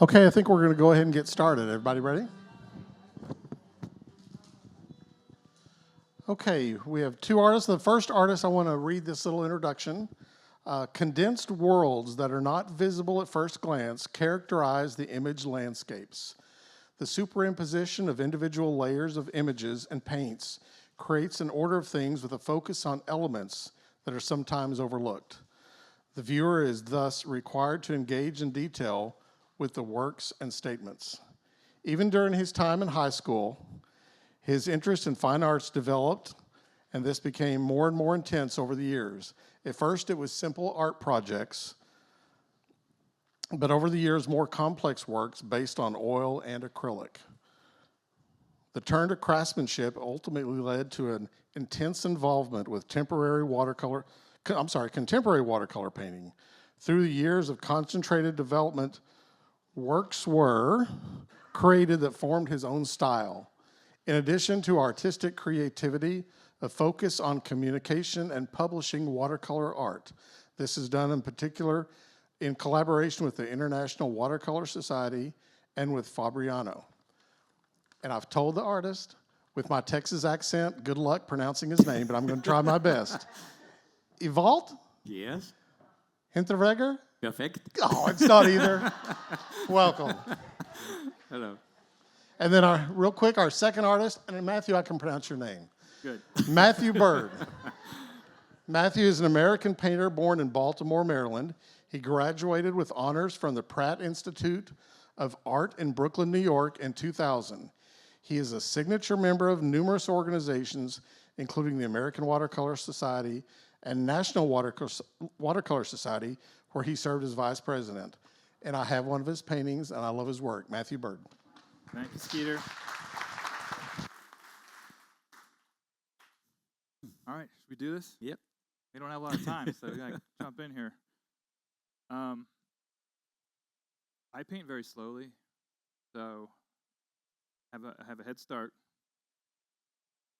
Okay, I think we're going to go ahead and get started. Everybody ready? Okay, we have two artists. The first artist, I want to read this little introduction. Condensed worlds that are not visible at first glance characterize the image landscapes. The superimposition of individual layers of images and paints creates an order of things with a focus on elements that are sometimes overlooked. The viewer is thus required to engage in detail with the works and statements. Even during his time in high school, his interest in fine arts developed, and this became more and more intense over the years. At first, it was simple art projects, but over the years, more complex works based on oil and acrylic. The turn to craftsmanship ultimately led to an intense involvement with contemporary watercolor painting. Through the years of concentrated development, works were created that formed his own style. In addition to artistic creativity, a focus on communication and publishing watercolor art. This is done in particular in collaboration with the International Watercolor Society and with Fabriano. And I've told the artist, with my Texas accent, good luck pronouncing his name, but I'm going to try my best. Ewald? Yes. Hinteregger? Perfect. Oh, it's not either. Welcome. Hello. And then real quick, our second artist, and Matthew, I can pronounce your name. Good. Matthew Bird. Matthew is an American painter born in Baltimore, Maryland. He graduated with honors from the Pratt Institute of Art in Brooklyn, New York in 2000. He is a signature member of numerous organizations, including the American Watercolor Society and National Watercolor Society, where he served as vice president. And I have one of his paintings, and I love his work. Matthew Bird. Thank you, Skeeter. All right, should we do this? Yep. We don't have a lot of time, so we gotta jump in here. I paint very slowly, so I have a head start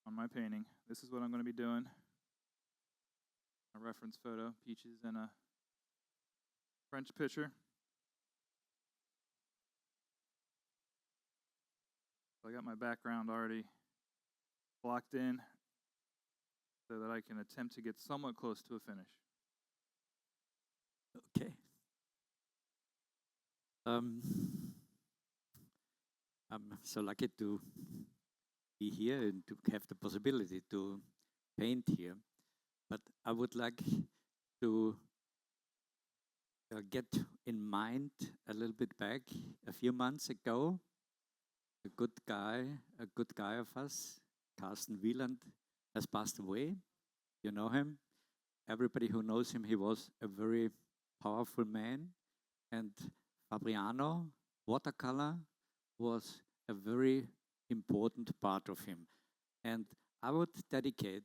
on my painting. This is what I'm going to be doing. A reference photo, peaches and a French picture. So I got my background already blocked in so that I can attempt to get somewhat close to a finish. Okay. I'm so lucky to be here and to have the possibility to paint here. But I would like to get in mind a little bit back. A few months ago, a good guy of us, Carsten Wieland, has passed away. You know him. Everybody who knows him, he was a very powerful man. And Fabriano, watercolor, was a very important part of him. And I would dedicate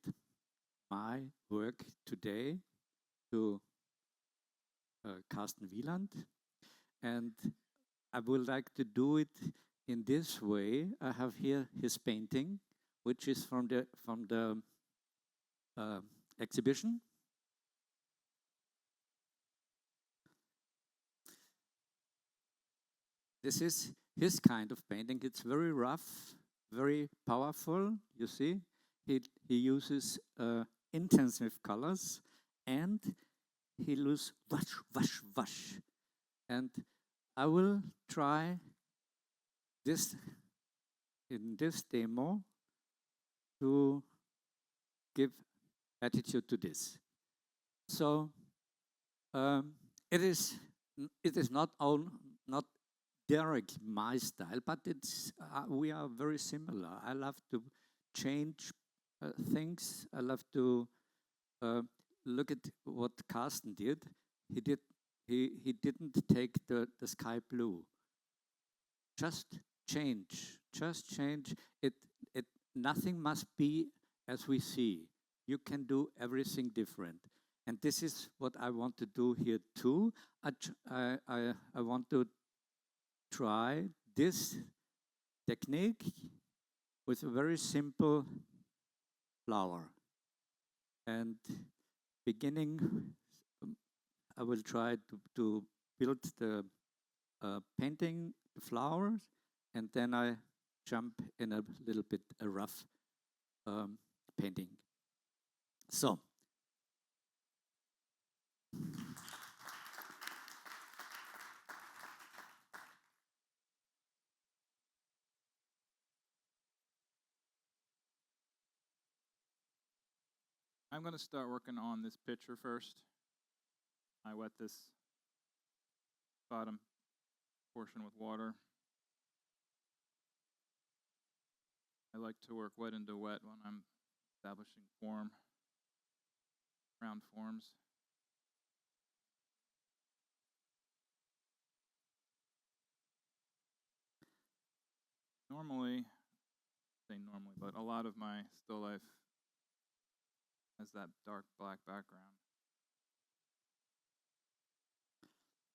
my work today to Carsten Wieland. And I would like to do it in this way. I have here his painting, which is from the exhibition. This is his kind of painting. It's very rough, very powerful. You see, he uses intensive colors, and he uses wash. And I will try this in this demo to give attitude to this. So it is not directly my style, but it's we are very similar. I love to change things. I love to look at what Carsten did. He didn't take the sky blue. Just change. It nothing must be as we see. You can do everything different. And this is what I want to do here too. I want to try this technique with a very simple flower. And beginning, I will try to build the painting the flowers, and then I jump in a little bit a rough painting. So. I'm going to start working on this picture first. I wet this bottom portion with water. I like to work wet into wet when I'm establishing form, round forms. Normally, but a lot of my still life has that dark black background.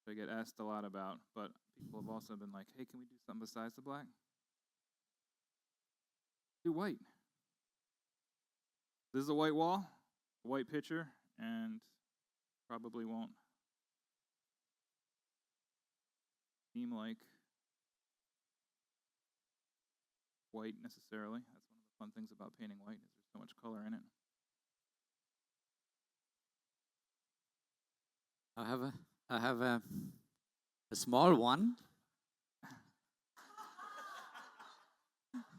I get asked a lot about, but people have also been like, hey, can we do something besides the black? Do white. This is a white wall, a white picture, and probably won't seem like white necessarily. That's one of the fun things about painting white, is there's so much color in it. I have a small one.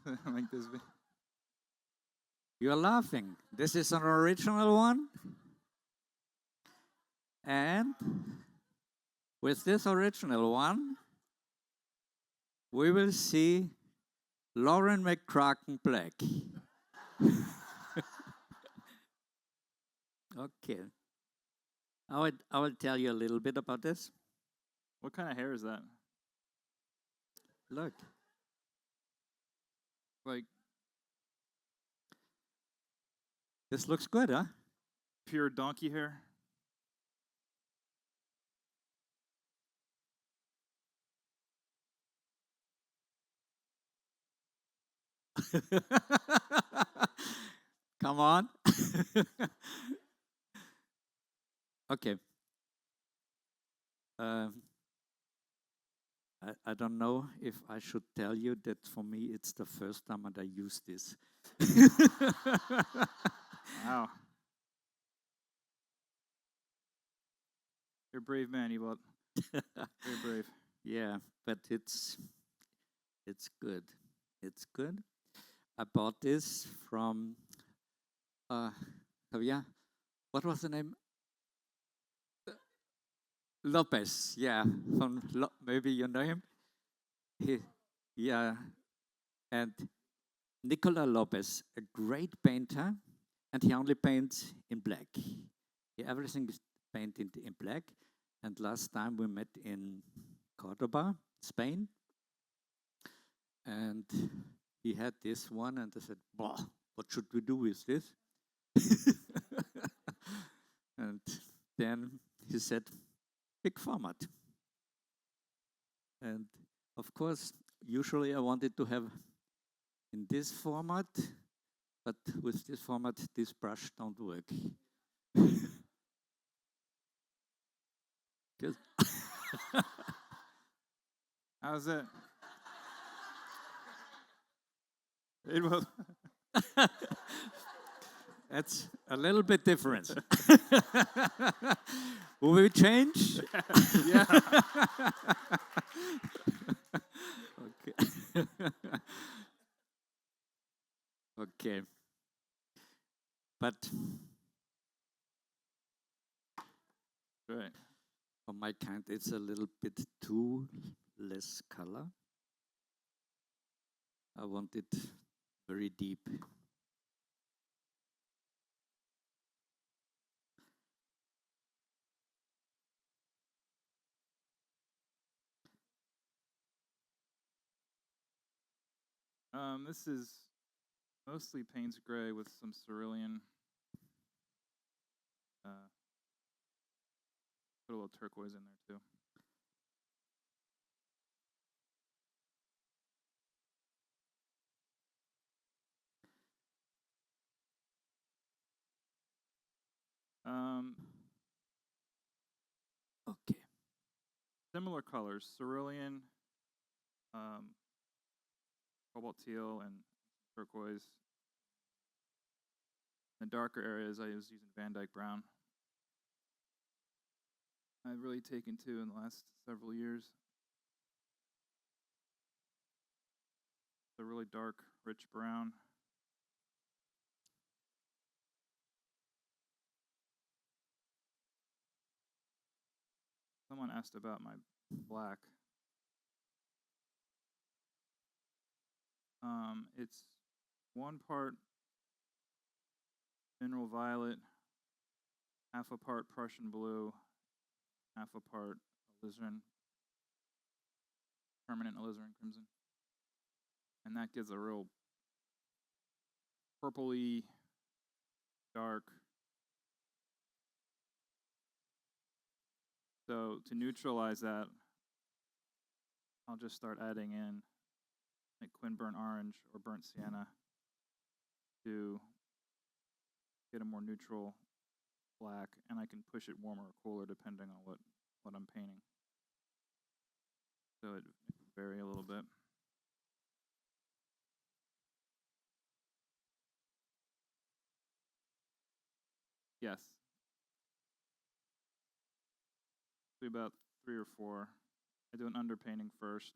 Like this. You're laughing. This is an original one. And with this original one, we will see Lauren McCracken Black. Okay. I will tell you a little bit about this. What kind of hair is that? Look. Like This looks good, huh? pure donkey hair? Come on. Okay. I don't know if I should tell you that for me it's the first time that I use this. Wow. You're a brave man, Ewald. Very brave. Yeah, but it's good. It's good. I bought this from Javier. What was the name? Lopez. Yeah, from maybe you know him. Yeah, and Nicola Lopez, a great painter, and he only paints in black. Everything is painted in black. And last time we met in Cordoba, Spain, and he had this one, and I said, "Bah, what should we do with this?" And then he said, "Big format." And of course, usually I wanted to have in this format, but with this format, this brush don't work. How's it? It will. That's a little bit different. Will we change? Yeah. Okay. Okay. But Right. for my kind, it's a little bit too less color. I want it very deep. This is mostly Payne's Gray with some cerulean. Put a little turquoise in there too. Okay. similar colors, cerulean, cobalt teal, and turquoise. In the darker areas, I was using Van Dyke brown. I've really taken to in the last several years. The really dark, rich brown. Someone asked about my black. It's 1 part mineral violet, half a part Prussian blue, half a part alizarin, permanent alizarin crimson. And that gives a real purpley, dark. So to neutralize that, I'll just start adding in like Quin burnt orange or burnt sienna to get a more neutral black, and I can push it warmer or cooler depending on what I'm painting. So it can vary a little bit. Yes. Do about 3 or 4. I do an underpainting first.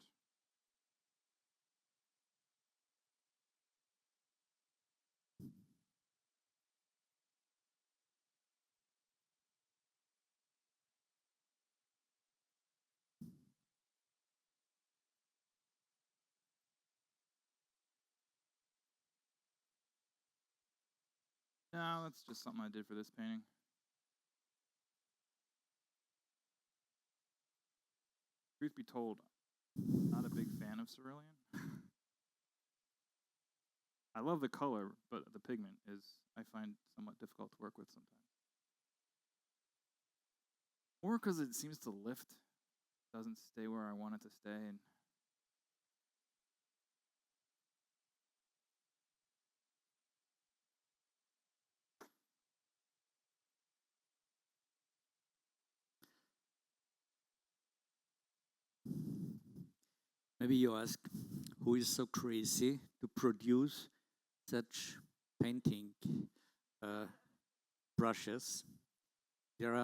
No, that's just something I did for this painting. Truth be told, not a big fan of cerulean. I love the color, but the pigment is, I find, somewhat difficult to work with sometimes. Or because it seems to lift, doesn't stay where I want it to stay. And Maybe you ask, who is so crazy to produce such painting brushes? There's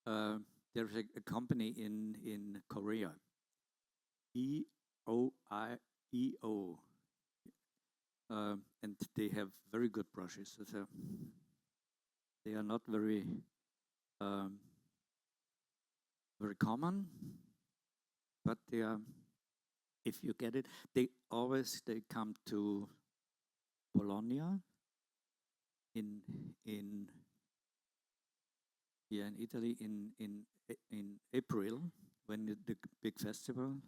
a company in Korea, EOIEO, and they have very good brushes. So they are not very very common, but they are. If you get it, they come to Bologna in Italy in April, when the big festival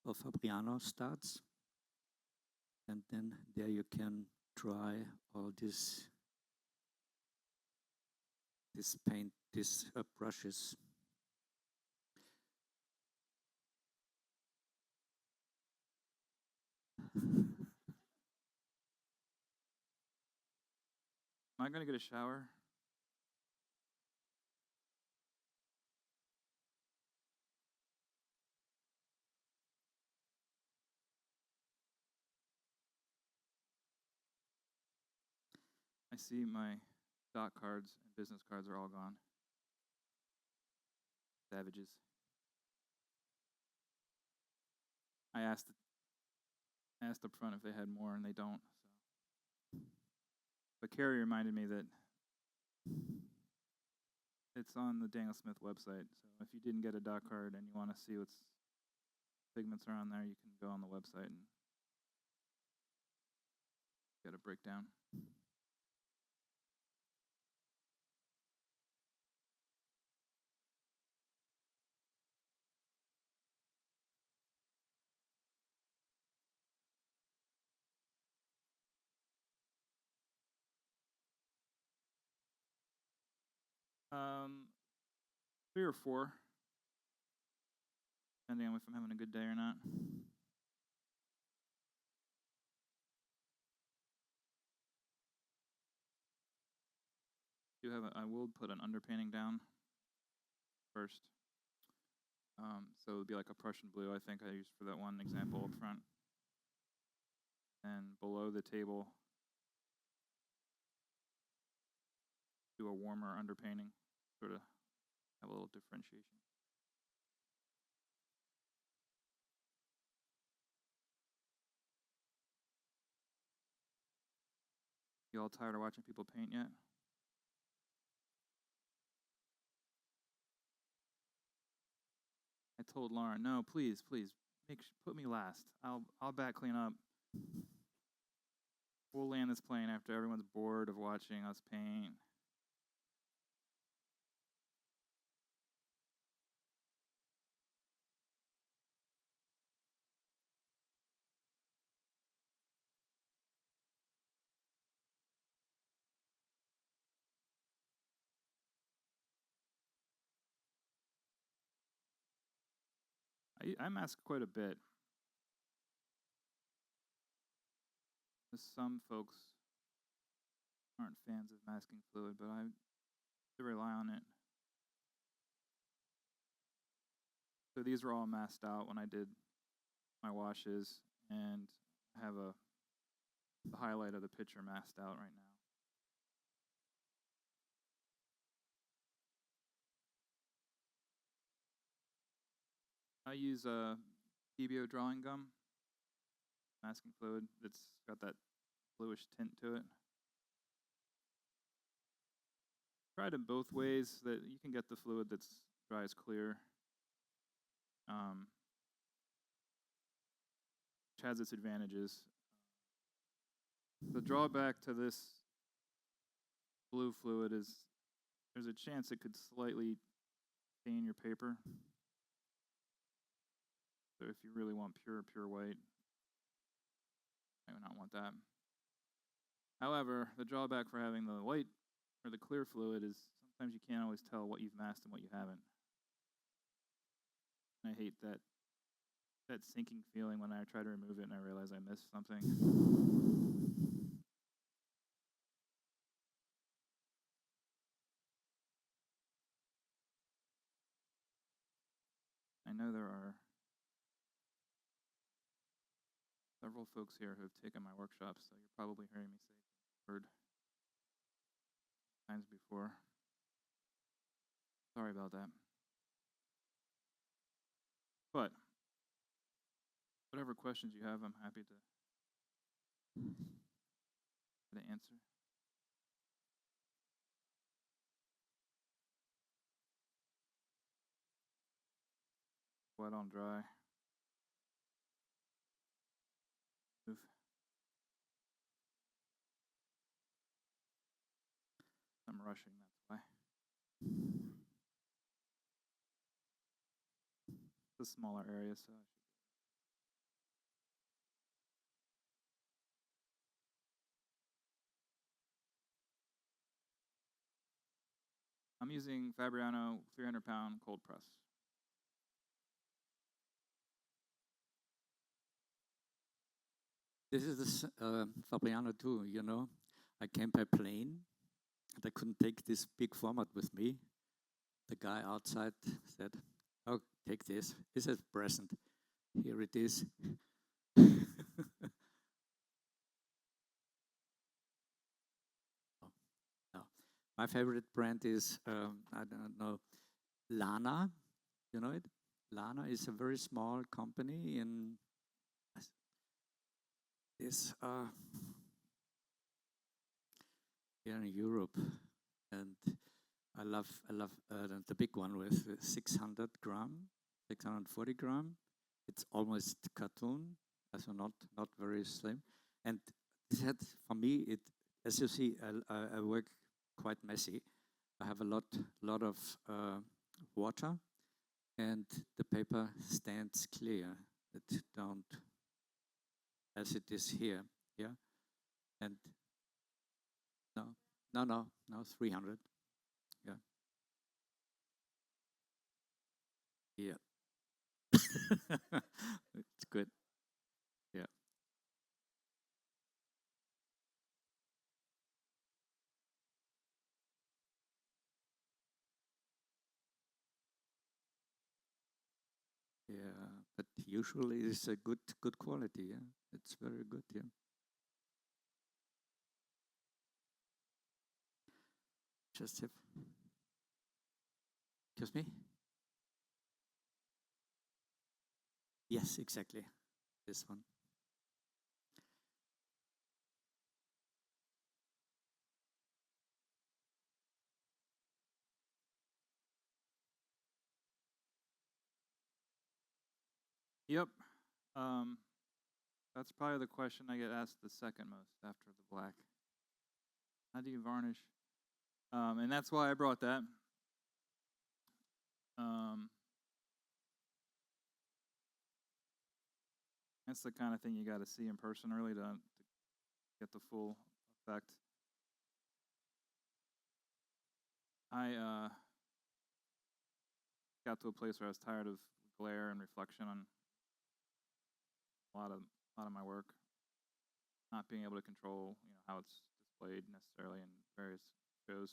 of Fabriano starts, and then there you can try all these brushes. am I going to get a shower? I see my doc cards and business cards are all gone. Savages. I asked up front if they had more, and they don't. So. But Carrie reminded me that it's on the Daniel Smith website. So if you didn't get a doc card and you want to see what pigments are on there, you can go on the website and get a breakdown. Um, 3 or 4, depending on if I'm having a good day or not. I will put an underpainting down first. So it would be like a Prussian blue, I think I used for that one example up front. And below the table, do a warmer underpainting, sort of have a little differentiation. You all tired of watching people paint yet? I told Lauren, no, please, put me last. I'll back clean up. We'll land this plane after everyone's bored of watching us paint. I mask quite a bit. Some folks aren't fans of masking fluid, but I rely on it. So these were all masked out when I did my washes, and I have the highlight of the picture masked out right now. I use a PBO drawing gum, masking fluid that's got that bluish tint to it. Tried it both ways, that you can get the fluid that's dry as clear, which has its advantages. The drawback to this blue fluid is there's a chance it could slightly stain your paper. So if you really want pure white, I would not want that. However, the drawback for having the white or the clear fluid is sometimes you can't always tell what you've masked and what you haven't. And I hate that sinking feeling when I try to remove it and I realize I missed something. I know there are several folks here who have taken my workshops, so you're probably hearing me say the word times before. Sorry about that. But whatever questions you have, I'm happy to answer. Wet on dry. Move. I'm rushing, that's why. It's a smaller area, so I should. I'm using Fabriano 300-pound cold press. This is Fabriano too, you know. I came by plane and I couldn't take this big format with me. The guy outside said, "Oh, take this. This is present. Here it is." No. My favorite brand is, I don't know, Lana. You know it? Lana is a very small company in this here in Europe, and I love the big one with 600 gram, 640 gram. It's almost cartoon, so not very slim. And this had, for me, it, as you see, I work quite messy. I have a lot of water, and the paper stands clear. It don't, as it is here, yeah. And no, 300, yeah. Yeah. It's good. Yeah. but usually it's a good quality. Yeah, it's very good. Yeah. Just have. Excuse me. Yes, exactly. This one. Yep. Um, that's probably the question I get asked the second most after the black. How do you varnish? And that's why I brought that. That's the kind of thing you got to see in person really to get the full effect. I got to a place where I was tired of glare and reflection on a lot of my work, not being able to control how it's displayed necessarily in various shows,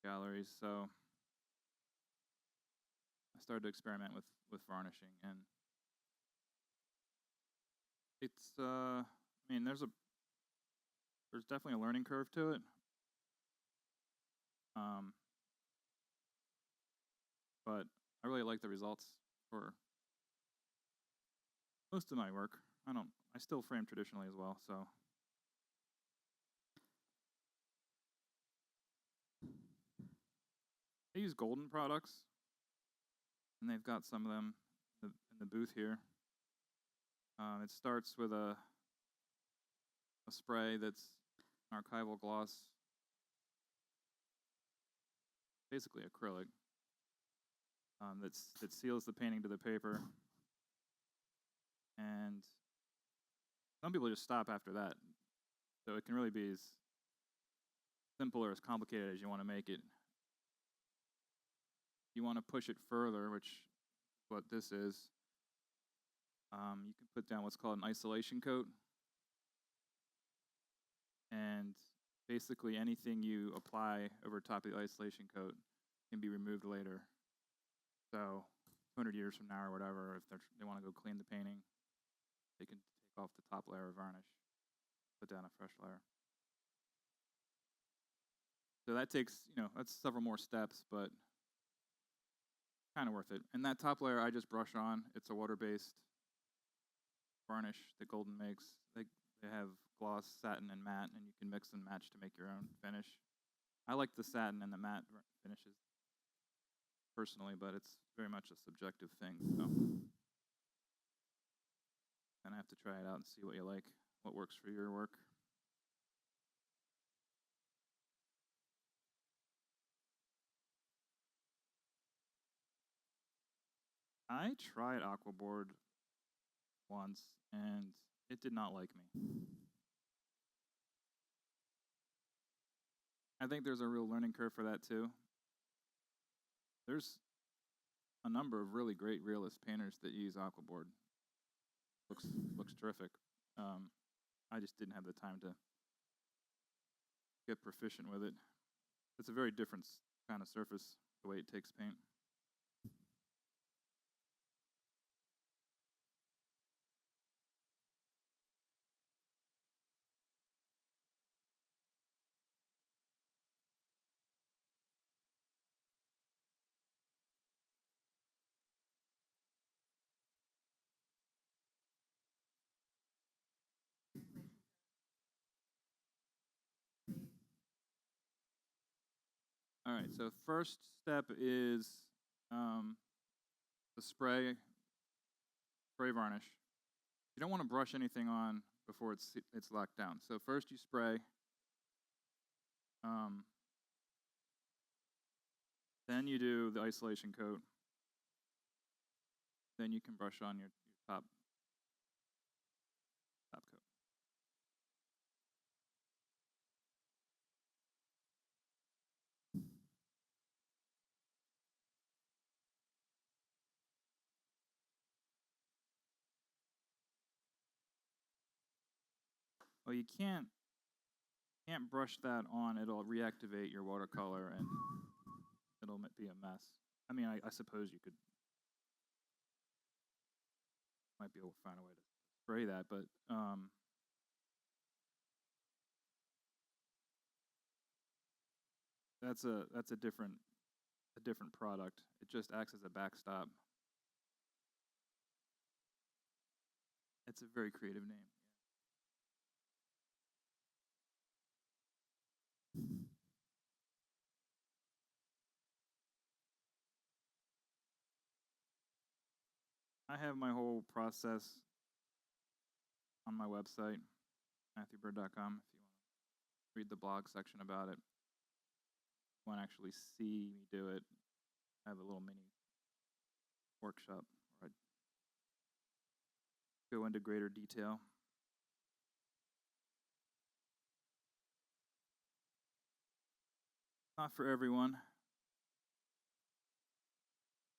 galleries. So I started to experiment with varnishing, and it's I mean there's definitely a learning curve to it. But I really like the results for most of my work. I still frame traditionally as well, so. I use Golden products, and they've got some of them in the booth here. It starts with a spray that's an archival gloss, basically acrylic, that seals the painting to the paper. And some people just stop after that. So it can really be as simple or as complicated as you want to make it. If you want to push it further, which is what this is, you can put down what's called an isolation coat. And basically anything you apply over top of the isolation coat can be removed later. So 200 years from now or whatever, if they want to go clean the painting, they can take off the top layer of varnish, put down a fresh layer. So that takes, that's several more steps, but kind of worth it. And that top layer I just brush on. It's a water-based varnish that Golden makes. They have gloss, satin, and matte, and you can mix and match to make your own finish. I like the satin and the matte finishes personally, but it's very much a subjective thing. So kind of have to try it out and see what you like, what works for your work. I tried Aquaboard once, and it did not like me. I think there's a real learning curve for that too. There's a number of really great realist painters that use Aquaboard. Looks terrific. I just didn't have the time to get proficient with it. It's a very different kind of surface, the way it takes paint. All right, so first step is the spray varnish. You don't want to brush anything on before it's locked down. So first you spray. Then you do the isolation coat. Then you can brush on your top coat. Well, you can't brush that on. It'll reactivate your watercolor and it'll be a mess. I mean, I suppose you could might be able to find a way to spray that, but that's a different product. It just acts as a backstop. It's a very creative name. I have my whole process on my website, MatthewBird.com, if you want to read the blog section about it. If you want to actually see me do it, I have a little mini workshop where I go into greater detail. Not for everyone,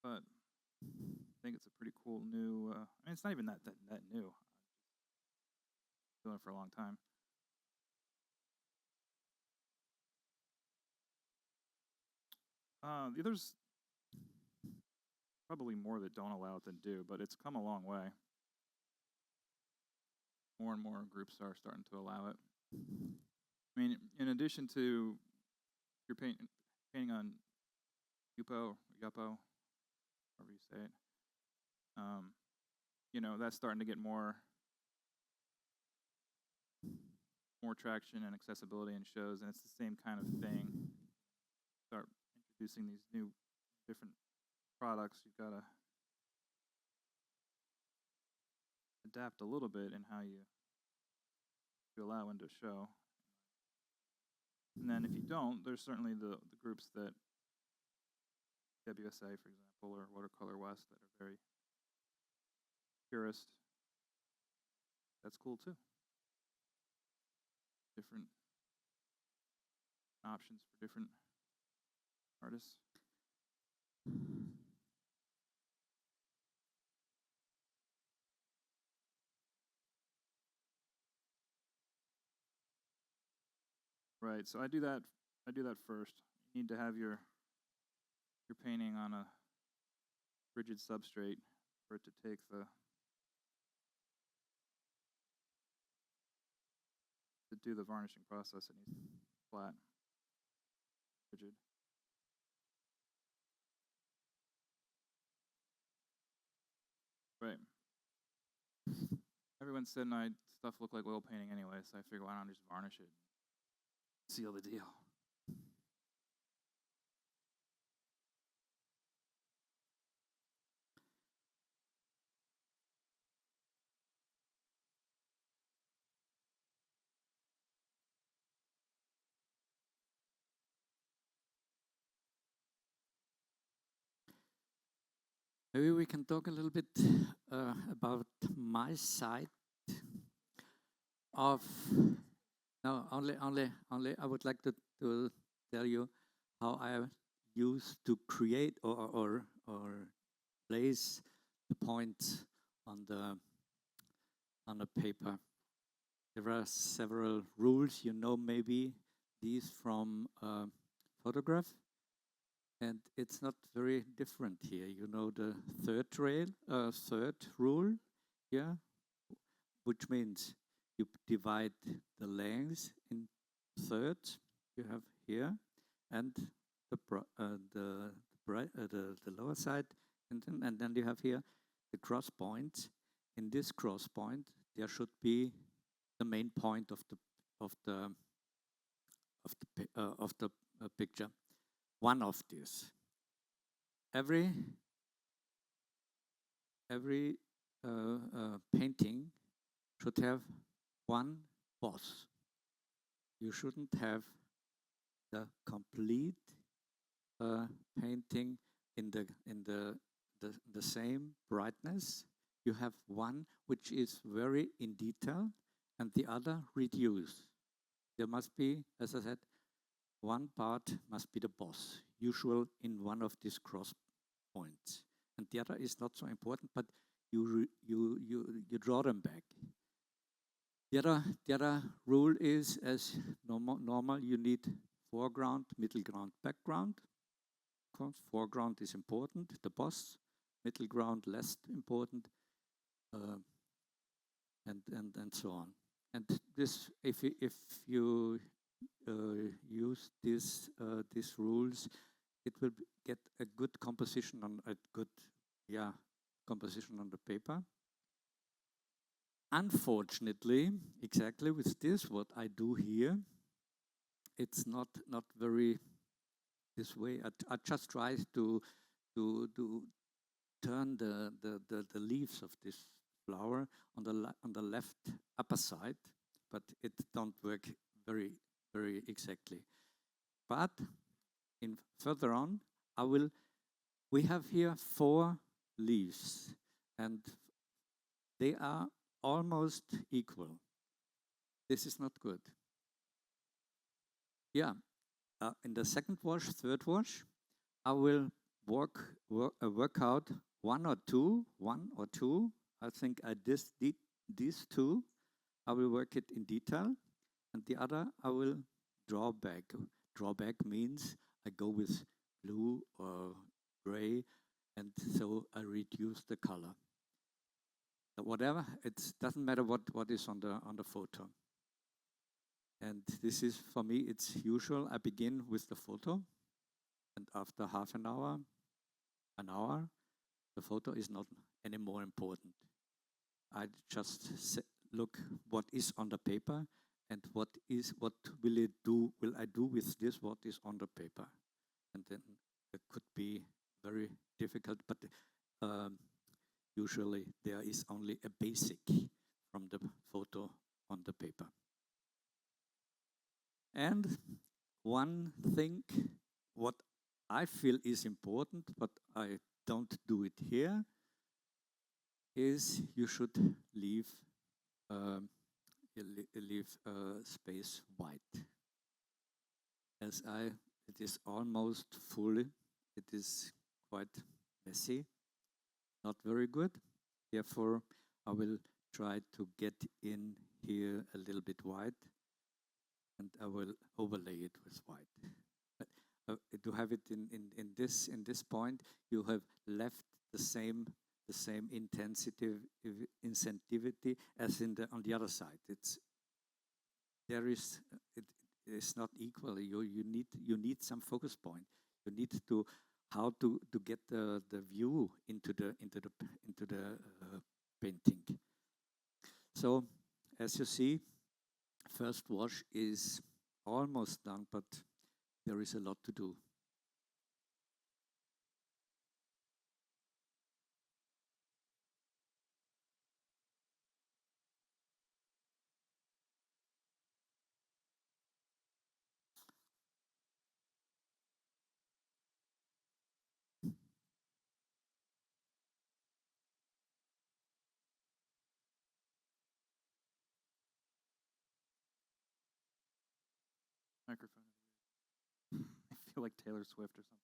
but I think it's a pretty cool new. I mean, it's not even that new. I've been doing it for a long time. There's probably more that don't allow it than do, but it's come a long way. More and more groups are starting to allow it. I mean, in addition to your painting on Yupo, however you say it, you know, that's starting to get more traction and accessibility in shows, and it's the same kind of thing. Start introducing these new different products, you've got to adapt a little bit in how you allow into a show. And then if you don't, there's certainly the groups that, WSA, for example, or Watercolor West, that are very purist. That's cool too. Different options for different artists. Right, so I do that first. You need to have your painting on a rigid substrate for it to take to do the varnishing process. It needs to be flat, rigid. Right. Everyone said my stuff looked like oil painting anyway, so I figured why not just varnish it, seal the deal. Maybe we can talk a little bit about my side of. No, only. I would like to tell you how I used to create or place the points on the paper. There are several rules. You know, maybe these from photograph. And it's not very different here. You know the third rule, yeah, which means you divide the length in thirds. You have here, and the lower side, and then you have here the cross points. In this cross point, there should be the main point of the picture. One of these. Every painting should have one boss. You shouldn't have the complete painting in the same brightness. You have one which is very in detail, and the other reduced. There must be, as I said, one part must be the boss, usual in one of these cross points, and the other is not so important, but you draw them back. The other rule is, as normal, you need foreground, middle ground, background. Of course, foreground is important, the boss. Middle ground less important. uh, and so on. And this, if you use these rules, it will get a good composition on a good, yeah, composition on the paper. Unfortunately, exactly with this, what I do here, it's not very this way. I just try to turn the leaves of this flower on the left upper side, but it don't work very exactly. But in further on, we have here 4 leaves, and they are almost equal. This is not good. Yeah, in the second wash, third wash, I will work out one or two. I think I did these 2. I will work it in detail, and the other I will draw back. Draw back means I go with blue or gray, and so I reduce the color. Whatever, it doesn't matter what is on the photo. And this is, for me, it's usual. I begin with the photo, and after half an hour, the photo is not any more important. I just look what is on the paper, and what will I do with this, what is on the paper. And then it could be very difficult, but usually there is only a basic from the photo on the paper. And one thing, what I feel is important, but I don't do it here, is you should leave space white. As it is almost full, it is quite messy, not very good. Therefore, I will try to get in here a little bit white, and I will overlay it with white. But to have it in this point, you have left the same intensity as on the other side. It is not equal. You need some focus point. You need to how to get the view into the painting. So as you see, first wash is almost done, but there is a lot to do. Microphone is weird. I feel like Taylor Swift or something.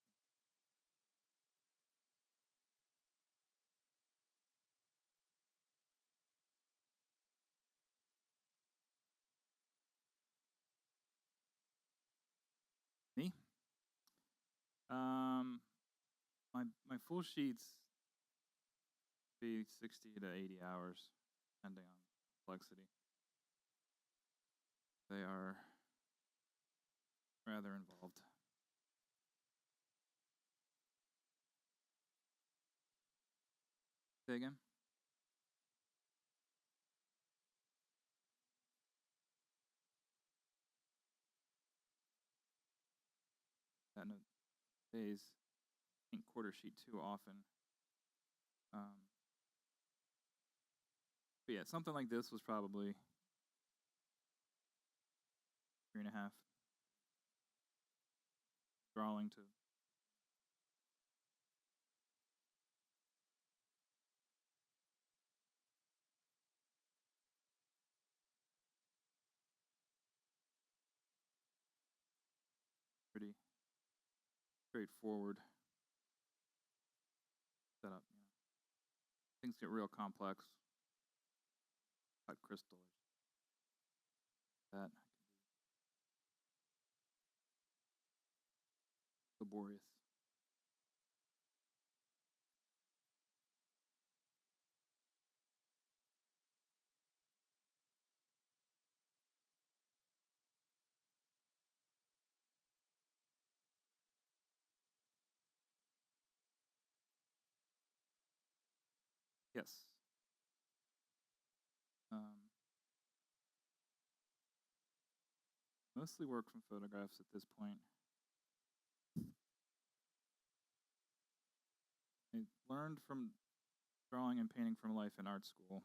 Me? My full sheets be 60 to 80 hours, depending on complexity. They are rather involved. Say again? That note days paint quarter sheet too often. But yeah, something like this was probably 3.5. Drawing to pretty straightforward setup. You know, things get real complex. Cut crystal or that laborious. Yes. Mostly work from photographs at this point. I learned from drawing and painting from life in art school.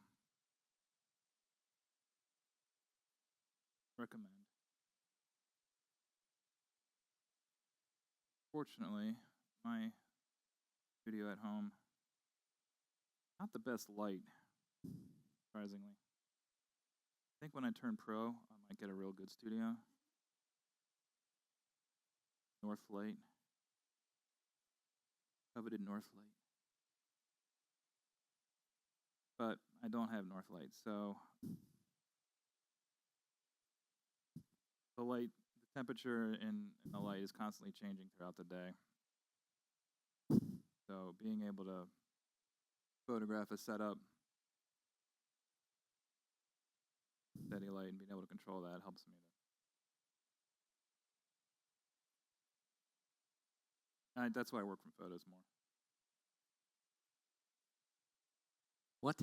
Recommend. Fortunately, my studio at home, not the best light, surprisingly. I think when I turn pro, I might get a real good studio. North light. Coveted north light. But I don't have north light, so the temperature in the light is constantly changing throughout the day. So being able to photograph a setup, steady light, and being able to control that helps me. That's why I work from photos more. What?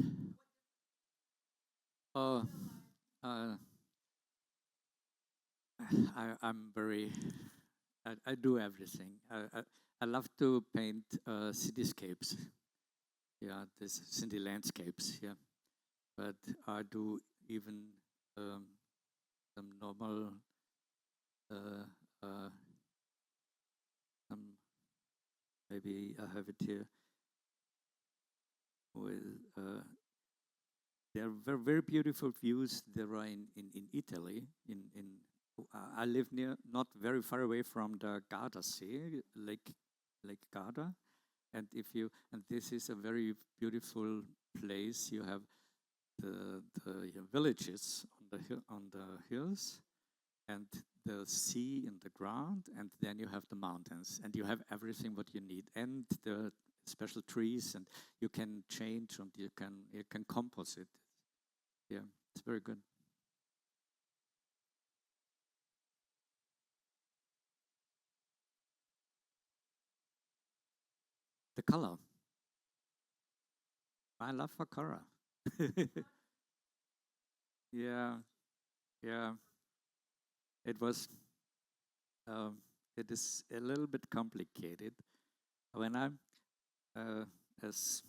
Oh, I'm very. I do everything. I love to paint cityscapes. Yeah, this city landscapes. Yeah, but I do even some normal. Maybe I have it here with. There are very, very beautiful views there are in Italy. I live near, not very far away from the Garda Sea, Lake Garda, and this is a very beautiful place. You have the villages on the hills, and the sea in the ground, and then you have the mountains, and you have everything what you need, and the special trees, and you can change, and you can composite. Yeah, it's very good. The color. My love for color. Yeah, yeah. It was. It is a little bit complicated. When as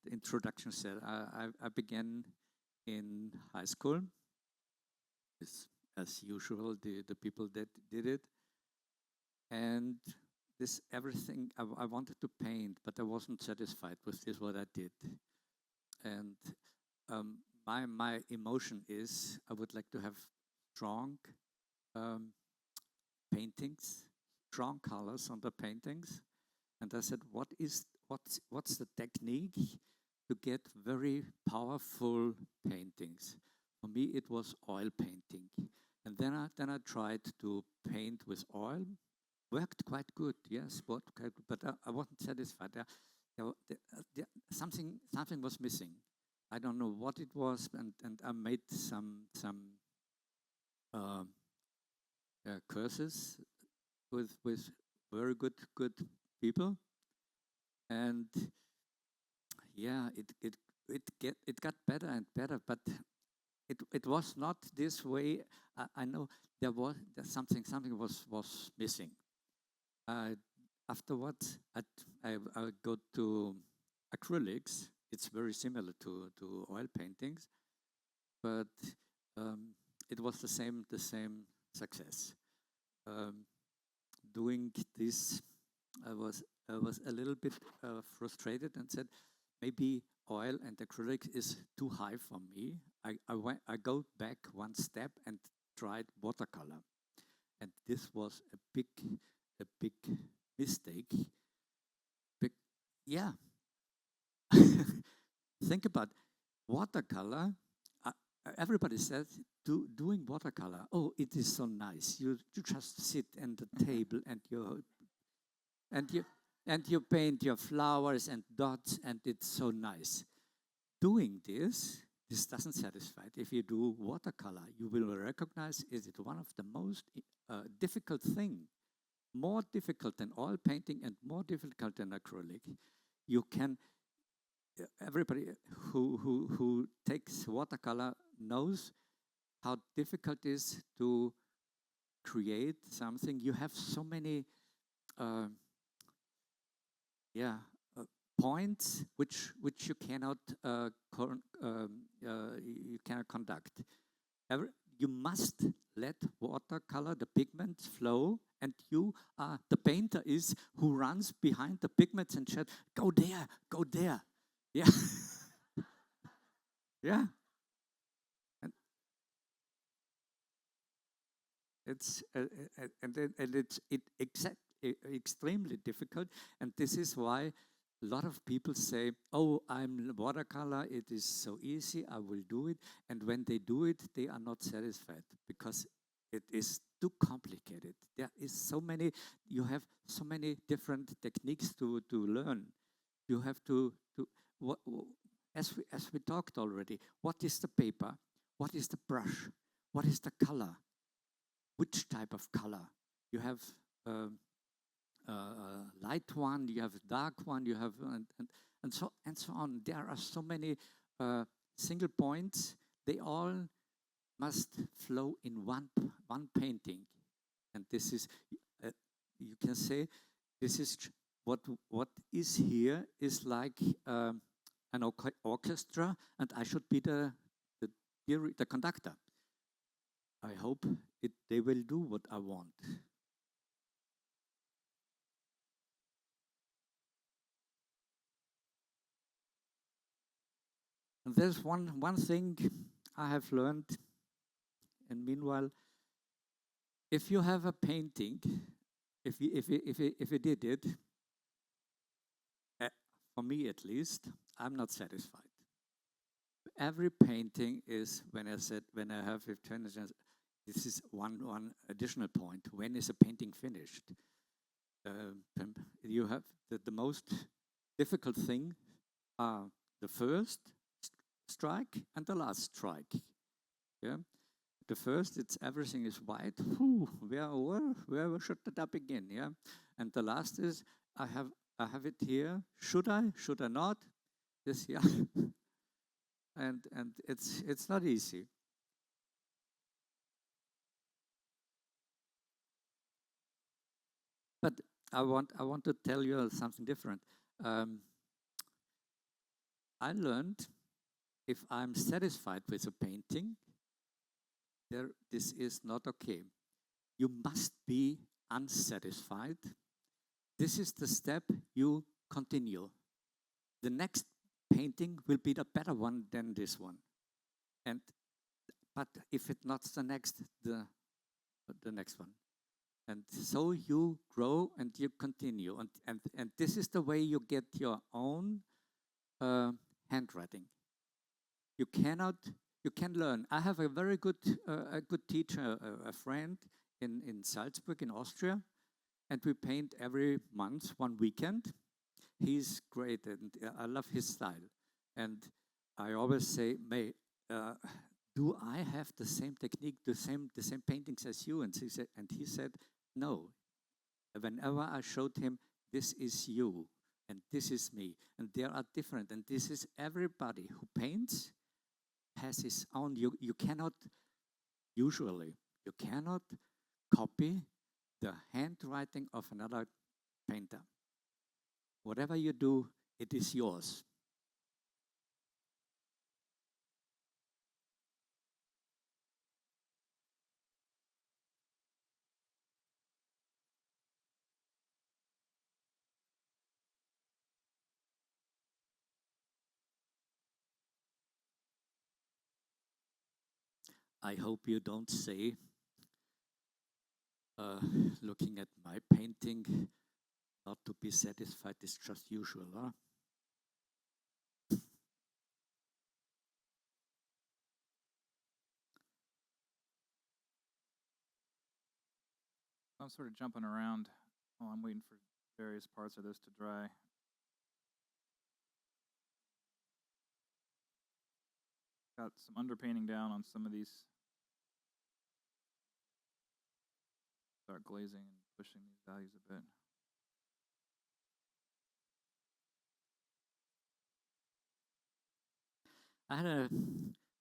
the introduction said, I began in high school. As usual, the people that did it, and this everything I wanted to paint, but I wasn't satisfied with this what I did, and my emotion is I would like to have strong um, paintings, strong colors on the paintings, and I said, what's the technique to get very powerful paintings? For me, it was oil painting, and then I tried to paint with oil. Worked quite good, yes, but I wasn't satisfied. Something was missing. I don't know what it was, and I made some uh, courses with very good people, and yeah, it got better and better, but it was not this way. I know there something was missing. Afterwards, I go to acrylics. It's very similar to oil paintings, but it was the same success. Doing this, I was a little bit frustrated and said, maybe oil and acrylic is too high for me. I go back one step and tried watercolor, and this was a big mistake. Yeah. Think about watercolor. Everybody says doing watercolor. Oh, it is so nice. You just sit at the table and you paint your flowers and dots, and it's so nice. Doing this doesn't satisfy. If you do watercolor, you will recognize is it one of the most difficult thing, more difficult than oil painting and more difficult than acrylic. You can everybody who takes watercolor knows how difficult it is to create something. You have so many uh, yeah points which you cannot you cannot conduct. You must let watercolor, the pigments flow, and you are the painter is who runs behind the pigments and said, "Go there, go there." Yeah, yeah. And it's and it's extremely difficult, and this is why a lot of people say, "Oh, I'm watercolor. It is so easy. I will do it." And when they do it, they are not satisfied because it is too complicated. There is so many. You have so many different techniques to learn. You have to what, as we talked already. What is the paper? What is the brush? What is the color? Which type of color? You have light one, you have dark one, you have and so on. There are so many single points. They all must flow in one painting, and this is you can say this is what is here is like an orchestra, and I should be the conductor. I hope they will do what I want. And there's one thing I have learned, and meanwhile, if you have a painting, if you did it, for me at least, I'm not satisfied. Every painting is when I have it finished. This is one additional point. When is a painting finished? You have the most difficult thing are the first strike and the last strike. Yeah, the first it's everything is white. Whew, where should that begin? Yeah, and the last is I have it here. Should I not? This yeah, and it's not easy. But I want to tell you something different. I learned if I'm satisfied with a painting, this is not okay. You must be unsatisfied. This is the step you continue. The next painting will be the better one than this one. And but if it's not the next one. And so you grow and you continue. And this is the way you get your own handwriting. You can learn. I have a very good teacher, a friend in Salzburg in Austria, and we paint every month, one weekend. He's great, and I love his style. And I always say, do I have the same technique, the same paintings as you? And he said, no. Whenever I showed him, this is you, and this is me, and they are different, and this is everybody who paints has his own. You cannot copy the handwriting of another painter. Whatever you do, it is yours. I hope you don't say, looking at my painting, not to be satisfied is just usual, huh? I'm sort of jumping around while I'm waiting for various parts of this to dry. Got some underpainting down on some of these. Start glazing and pushing these values a bit. I had a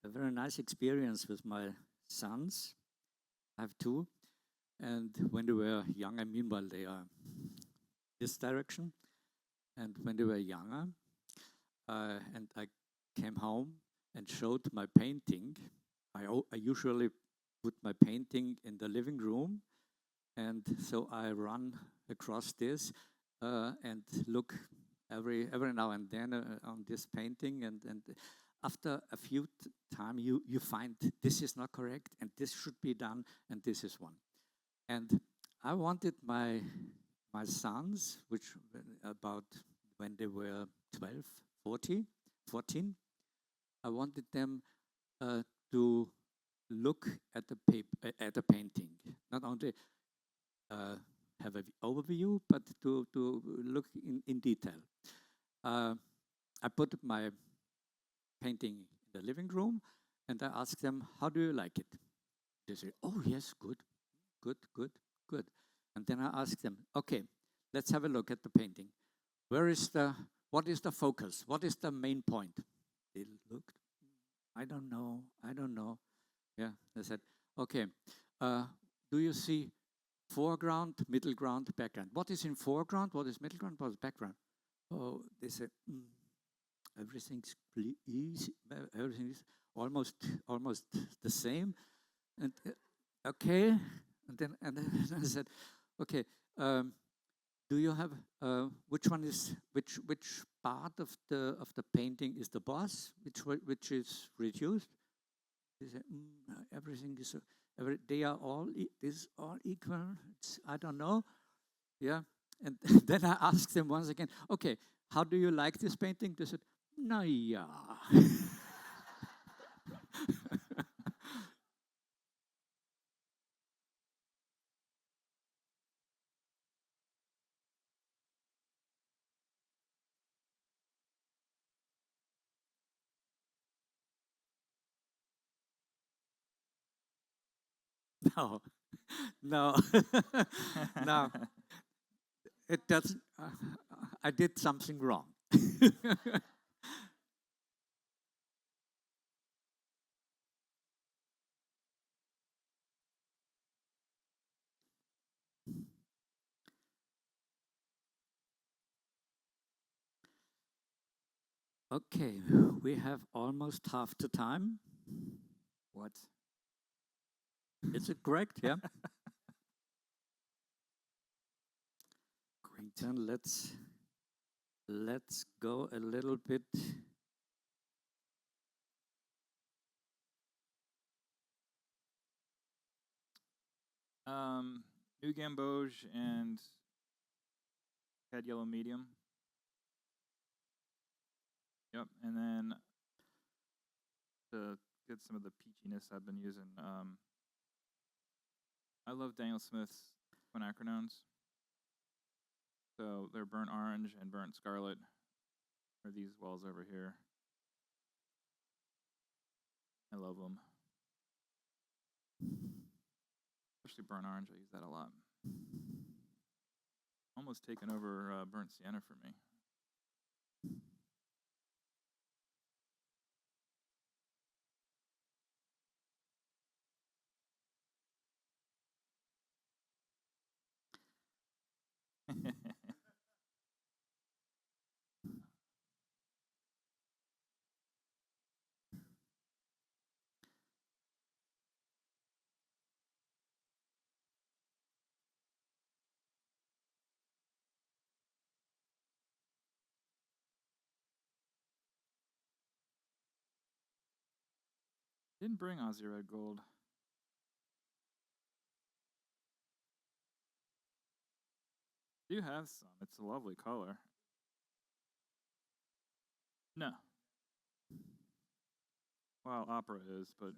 very nice experience with my sons. I have two, and when they were young, and meanwhile they are this direction, and when they were younger, and I came home and showed my painting. I usually put my painting in the living room, and so I run across this and look every now and then on this painting, and after a few time you find this is not correct and this should be done and this is one. And I wanted my sons, which about when they were 12, 14, I wanted them to look at the at the painting, not only have an overview, but to look in detail. I put my painting in the living room, and I asked them, "How do you like it?" They say, "Oh yes, good, good, good, good." And then I asked them, "Okay, let's have a look at the painting. What is the focus? What is the main point?" They looked. I don't know. Yeah, they said, "Okay, do you see foreground, middle ground, background? What is in foreground? What is middle ground? What is background?" Oh, they said, everything's easy. Everything is almost the same. And okay, and then I said, "Okay, do you have which one is which part of the painting is the boss? Which is reduced?" They said, "Everything is they are all is all equal. I don't know." Yeah, and then I asked them once again, "Okay, how do you like this painting?" They said, "No, yeah." No, no, no. It doesn't. I did something wrong. Okay, we have almost half the time. What? Is it correct? Yeah. Great. Then let's go a little bit. New Gamboge and Head Yellow Medium. Yep, and then to get some of the peachiness I've been using, I love Daniel Smith's quinacrinones. So they're burnt orange and burnt scarlet, or these wells over here. I love them. Especially burnt orange, I use that a lot. Almost taken over burnt sienna for me. Didn't bring Aussie Red Gold. Do have some. It's a lovely color. No. Well, opera is, but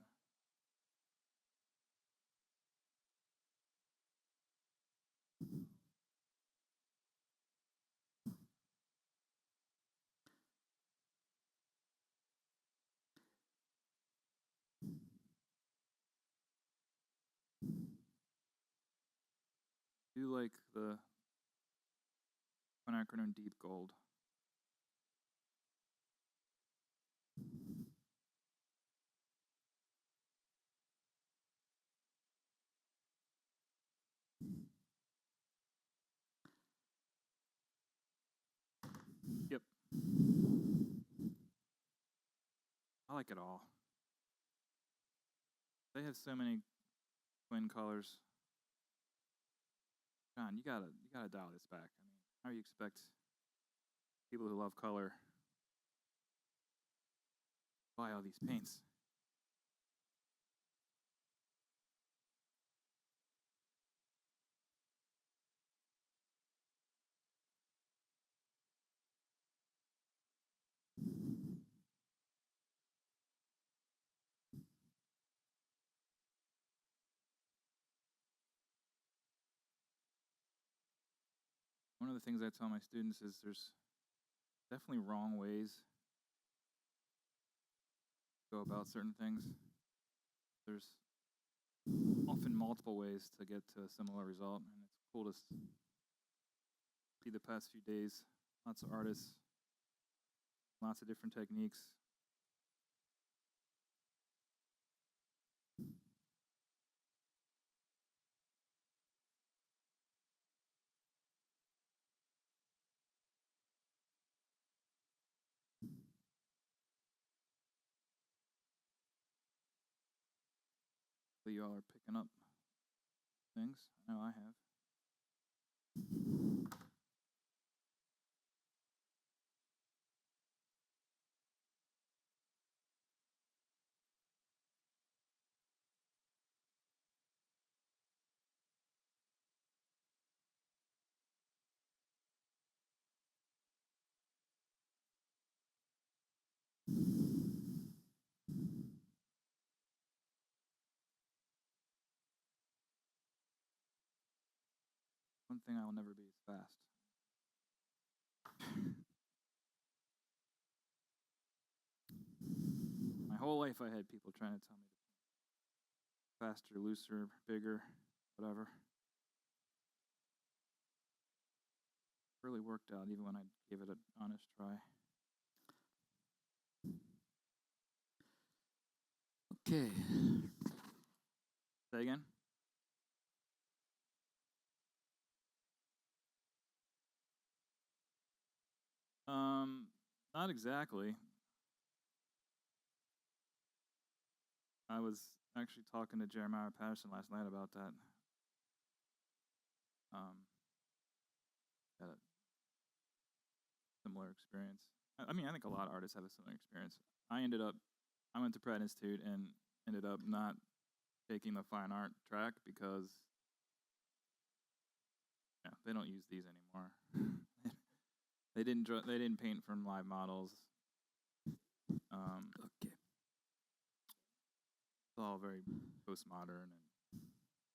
I do like the quinacridone deep gold. like it all. They have so many twin colors. John, you gotta dial this back. I mean, how do you expect people who love color to buy all these paints? One of the things I tell my students is there's definitely wrong ways to go about certain things. There's often multiple ways to get to a similar result, and it's cool to see the past few days, lots of artists, lots of different techniques. So you all are picking up things. I know I have. One thing I will never be is fast. My whole life I had people trying to tell me to paint faster, looser, bigger, whatever. Really worked out even when I gave it an honest try. Okay. Say again? Not exactly. I was actually talking to Jeremiah Patterson last night about that. Had a similar experience. I mean, I think a lot of artists have a similar experience. I went to Pratt Institute and ended up not taking the fine art track because they don't use these anymore. They didn't paint from live models. Okay. It's all very postmodern and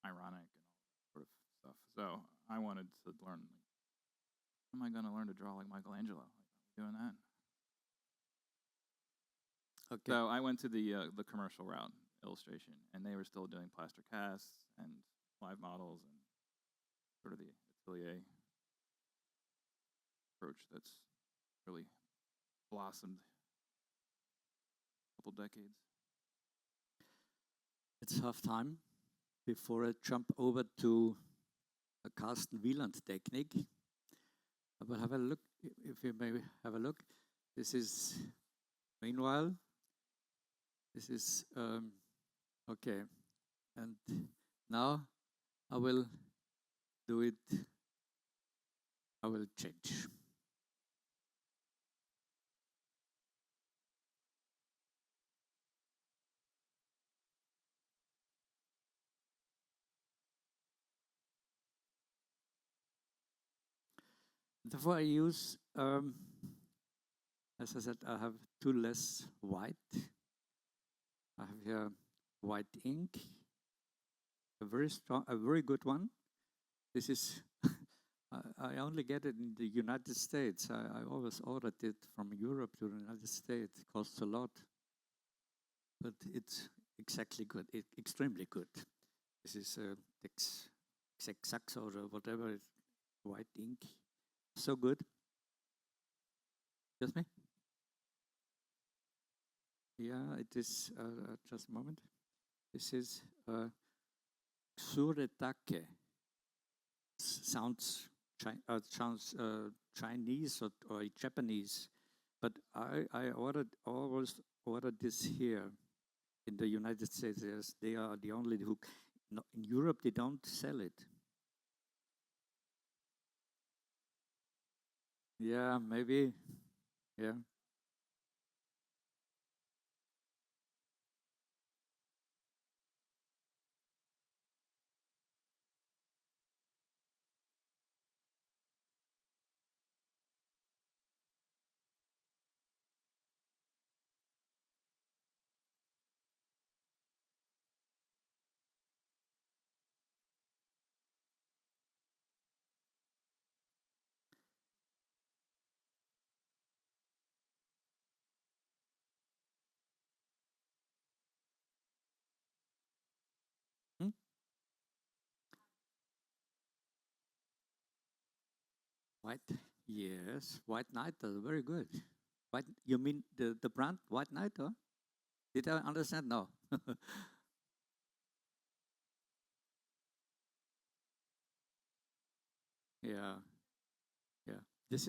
ironic and all that sort of stuff. So I wanted to learn. How am I going to learn to draw like Michelangelo? Like, doing that. Okay. So I went to the commercial route, illustration, and they were still doing plaster casts and live models and sort of the atelier approach that's really blossomed a couple decades. It's half time before I jump over to a Carsten Wieland technique. I will have a look, if you may have a look. This is, meanwhile, this is, okay. And now I will do it, I will change. Therefore, I use, as I said, I have two less white. I have here white ink, a very strong, a very good one. This is, I only get it in the United States. I always ordered it from Europe to the United States. It costs a lot, but it's exactly good, extremely good. This is Sax or whatever, white ink. So good. Excuse me? Yeah, it is, just a moment. This is Xuretake. Sounds Chinese or Japanese, but I always ordered this here in the United States. Yes, they are the only who. No, in Europe, they don't sell it. Yeah, maybe. Yeah. Hmm? White. Yes, White Knight. Very good. White. You mean the brand White Knight? Huh? Did I understand? No. Yeah. Yeah. This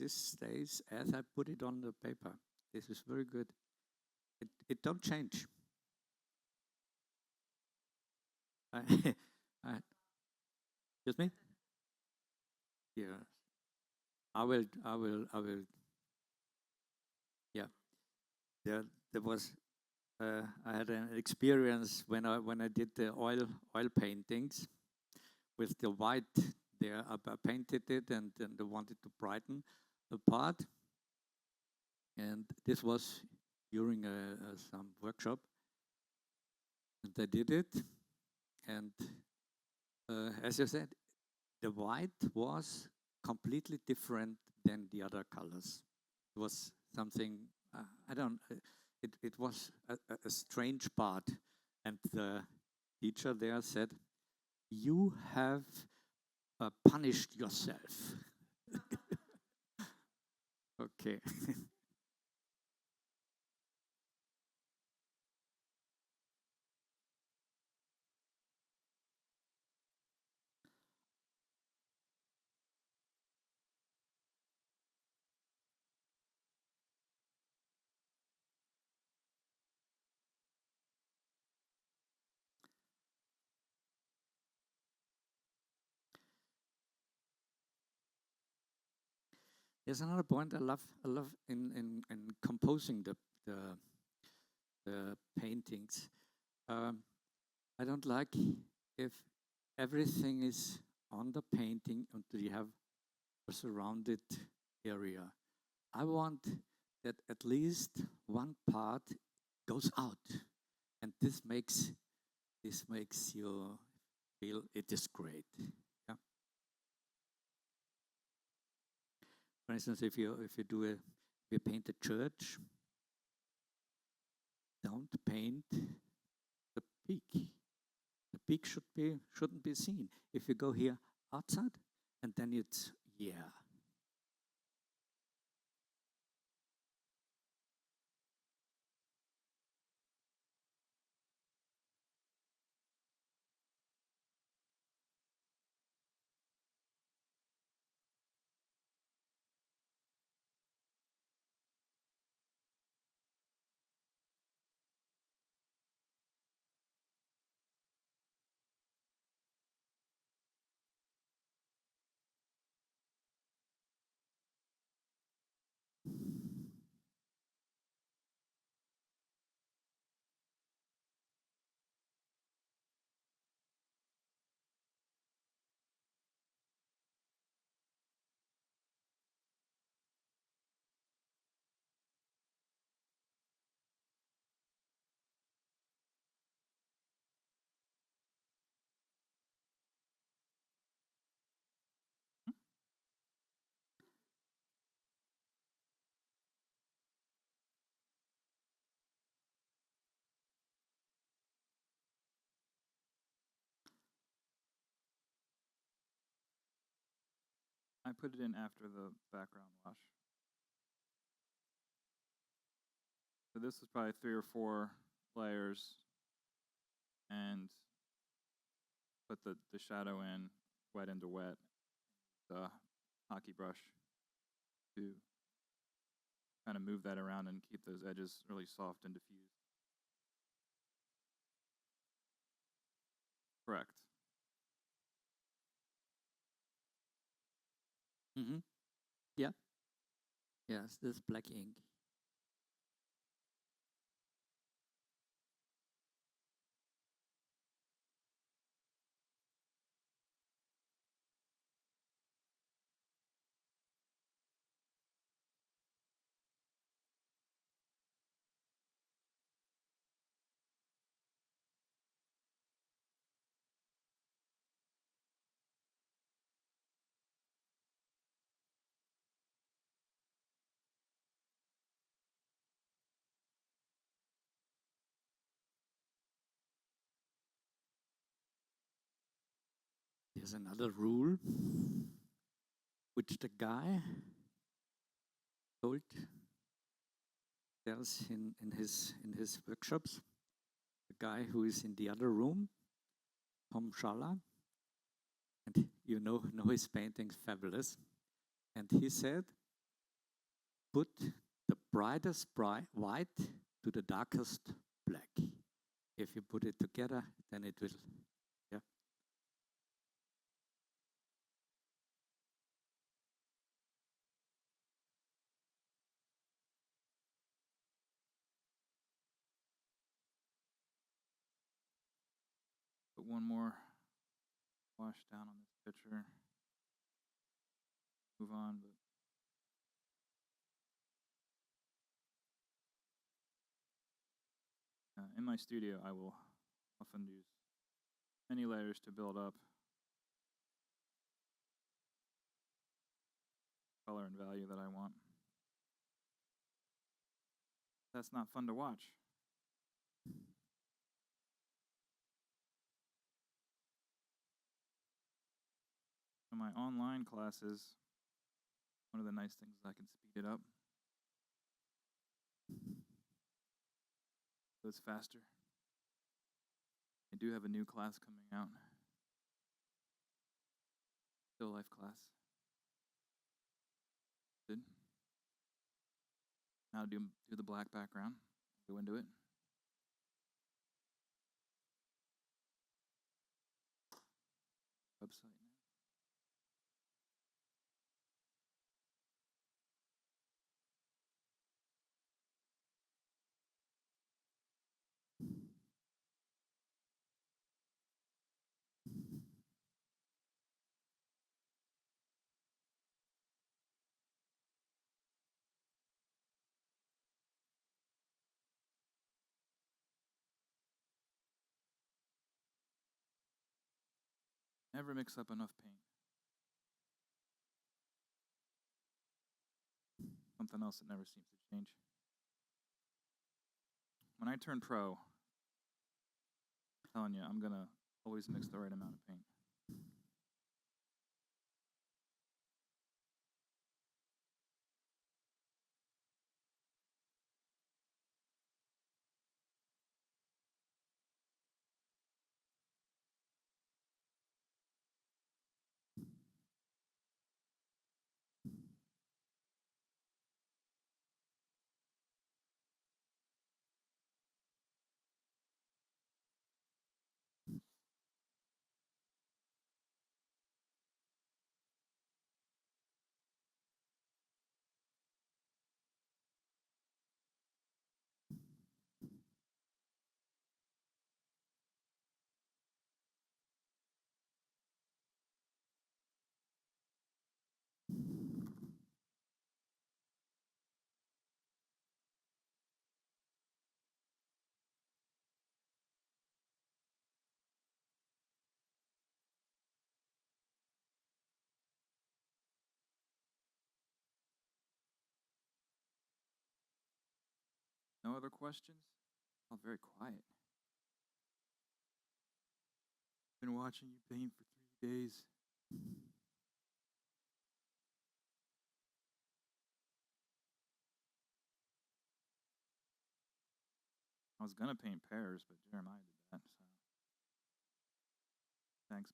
stays as I put it on the paper. This is very good. It don't change. I, I, excuse me? Yeah. I will. Yeah. There was, I had an experience when I did the oil paintings with the white there. I painted it and then I wanted to brighten the part. And this was during some workshop. And I did it. And as you said, the white was completely different than the other colors. It was something, I don't, it was a strange part. And the teacher there said, "You have punished yourself." Okay. There's another point I love in composing the, the paintings. Um, I don't like if everything is on the painting until you have a surrounded area. I want that at least one part goes out, and this makes you feel it is great. Yeah. For instance, if you paint a church, don't paint the peak. The peak shouldn't be seen. If you go here outside, and then it's yeah. I put it in after the background wash. So this is probably 3 or 4 layers, and put the shadow in wet into wet, the hockey brush to kind of move that around and keep those edges really soft and diffused. Correct. Mm-hmm. Yeah. Yes, this black ink. Here's another rule which the guy told us in his workshops. The guy who is in the other room, Tom Schaller, and you know his paintings, fabulous. And he said, put the brightest white to the darkest black. If you put it together, then it will, yeah. Put one more wash down on this picture. Move on, but in my studio, I will often use many layers to build up color and value that I want. That's not fun to watch. In my online classes, one of the nice things is I can speed it up. So it's faster. I do have a new class coming out. Still life class. Good. Now do the black background. Go into it. Website now. Never mix up enough paint. Something else that never seems to change. When I turn pro, I'm telling you, I'm gonna always mix the right amount of paint. No other questions? Oh, very quiet. Been watching you paint for 3 days. I was gonna paint pears, but Jeremiah did that, so thanks.